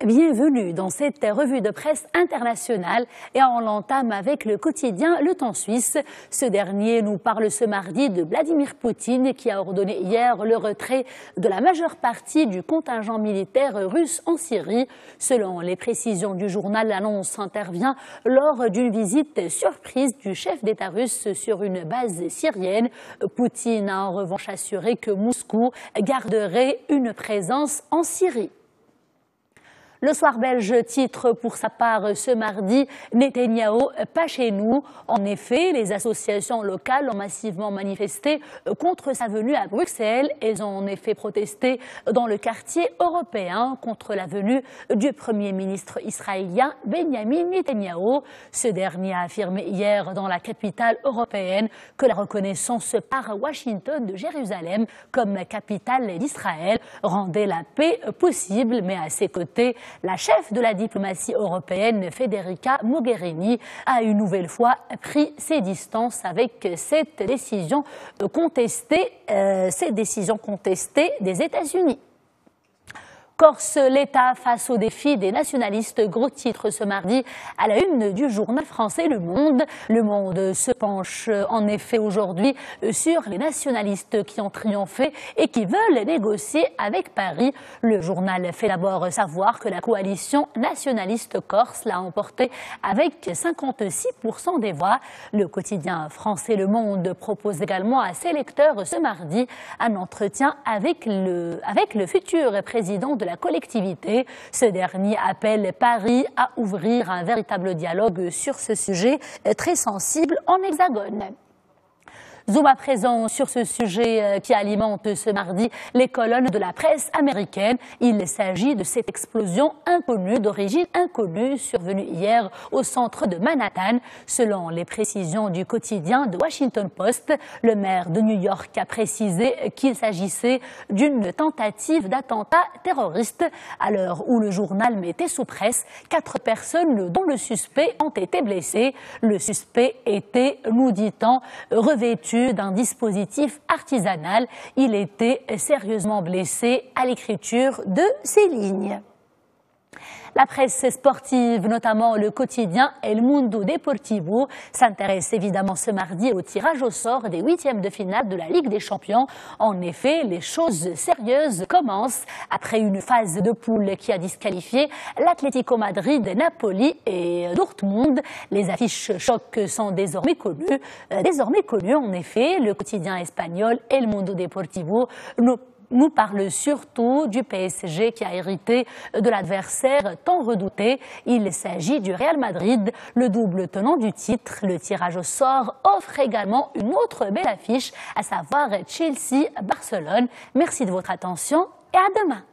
Bienvenue dans cette revue de presse internationale et on l'entame avec le quotidien Le Temps Suisse. Ce dernier nous parle ce mardi de Vladimir Poutine qui a ordonné hier le retrait de la majeure partie du contingent militaire russe en Syrie. Selon les précisions du journal, l'annonce intervient lors d'une visite surprise du chef d'État russe sur une base syrienne. Poutine a en revanche assuré que Moscou garderait une présence en Syrie. Le Soir belge titre pour sa part ce mardi « Netanyahou, pas chez nous ». En effet, les associations locales ont massivement manifesté contre sa venue à Bruxelles. Elles ont en effet protesté dans le quartier européen contre la venue du Premier ministre israélien Benjamin Netanyahou. Ce dernier a affirmé hier dans la capitale européenne que la reconnaissance par Washington de Jérusalem comme capitale d'Israël rendait la paix possible, mais à ses côtés, la chef de la diplomatie européenne, Federica Mogherini, a une nouvelle fois pris ses distances avec cette décision contestée des États-Unis. Corse, l'État face aux défis des nationalistes, gros titre ce mardi à la une du journal français Le Monde. Le Monde se penche en effet aujourd'hui sur les nationalistes qui ont triomphé et qui veulent négocier avec Paris. Le journal fait d'abord savoir que la coalition nationaliste corse l'a emporté avec 56% des voix. Le quotidien français Le Monde propose également à ses lecteurs ce mardi un entretien avec le futur président de la collectivité. Ce dernier appelle Paris à ouvrir un véritable dialogue sur ce sujet très sensible en Hexagone. Zoom à présent sur ce sujet qui alimente ce mardi les colonnes de la presse américaine. Il s'agit de cette explosion inconnue, d'origine inconnue, survenue hier au centre de Manhattan. Selon les précisions du quotidien The Washington Post, le maire de New York a précisé qu'il s'agissait d'une tentative d'attentat terroriste. À l'heure où le journal mettait sous presse, 4 personnes dont le suspect ont été blessées. Le suspect était, nous dit-on, revêtu d'un dispositif artisanal. Il était sérieusement blessé à l'écriture de ces lignes. La presse sportive, notamment le quotidien El Mundo Deportivo, s'intéresse évidemment ce mardi au tirage au sort des 8e de finale de la Ligue des Champions. En effet, les choses sérieuses commencent après une phase de poule qui a disqualifié l'Atlético Madrid, Napoli et Dortmund. Les affiches chocs sont désormais connues. En effet, le quotidien espagnol El Mundo Deportivo nous parle surtout du PSG qui a hérité de l'adversaire tant redouté. Il s'agit du Real Madrid, le double tenant du titre. Le tirage au sort offre également une autre belle affiche, à savoir Chelsea-Barcelone. Merci de votre attention et à demain.